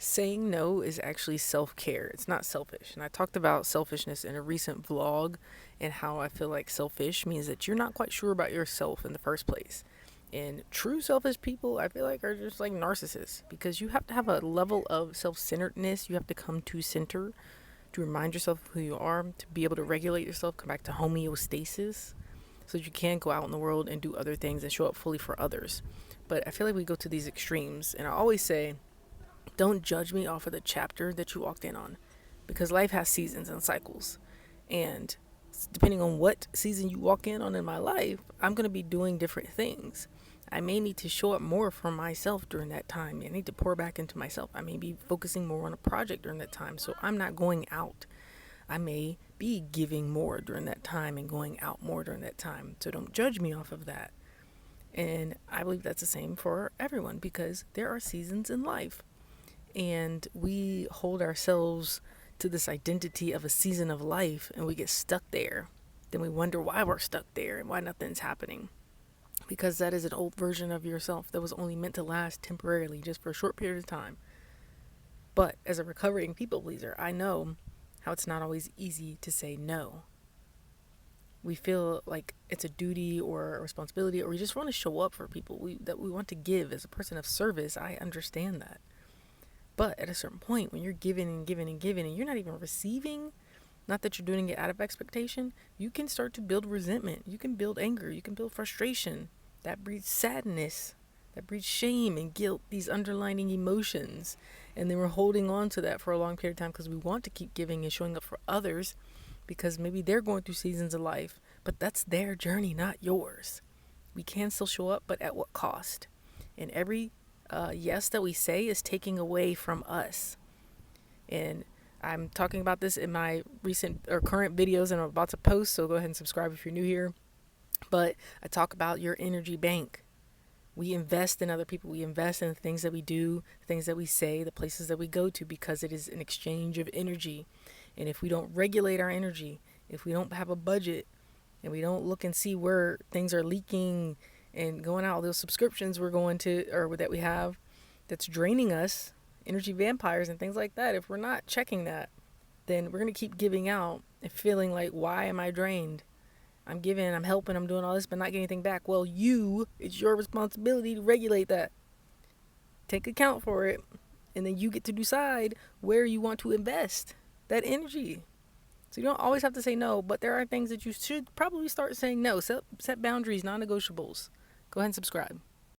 saying no is actually self-care. It's not selfish. And I talked about selfishness in a recent vlog and how I feel like selfish means that you're not quite sure about yourself in the first place. And true selfish people, I feel like, are just like narcissists because you have to have a level of self-centeredness. You have to come to center to remind yourself of who you are, to be able to regulate yourself, come back to homeostasis so that you can go out in the world and do other things and show up fully for others. But I feel like we go to these extremes. And I always say, don't judge me off of the chapter that you walked in on because life has seasons and cycles. And depending on what season you walk in on in my life, I'm going to be doing different things. I may need to show up more for myself during that time. I need to pour back into myself. I may be focusing more on a project during that time. So I'm not going out. I may be giving more during that time and going out more during that time. So don't judge me off of that. And I believe that's the same for everyone because there are seasons in life. And we hold ourselves to this identity of a season of life and we get stuck there. Then we wonder why we're stuck there and why nothing's happening. Because that is an old version of yourself that was only meant to last temporarily, just for a short period of time. But as a recovering people pleaser, I know how it's not always easy to say no. We feel like it's a duty or a responsibility, or we just want to show up for people that we want to give as a person of service. I understand that. But at a certain point, when you're giving and giving and giving and you're not even receiving, not that you're doing it out of expectation, you can start to build resentment. You can build anger. You can build frustration. That breeds sadness. That breeds shame and guilt, these underlying emotions. And then we're holding on to that for a long period of time because we want to keep giving and showing up for others because maybe they're going through seasons of life, but that's their journey, not yours. We can still show up, but at what cost? And every yes that we say is taking away from us. And I'm talking about this in my recent or current videos and I'm about to post, so go ahead and subscribe if you're new here. But I talk about your energy bank. We invest in other people. We invest in the things that we do, things that we say, the places that we go to because it is an exchange of energy. And if we don't regulate our energy, if we don't have a budget and we don't look and see where things are leaking and going out, those subscriptions we're going to or that we have that's draining us, energy vampires and things like that, if we're not checking that, then we're going to keep giving out and feeling like, why am I drained? I'm giving, I'm helping, I'm doing all this, but not getting anything back. Well, it's your responsibility to regulate that. Take account for it, and then you get to decide where you want to invest that energy. So you don't always have to say no, but there are things that you should probably start saying no. Set boundaries, non-negotiables. Go ahead and subscribe.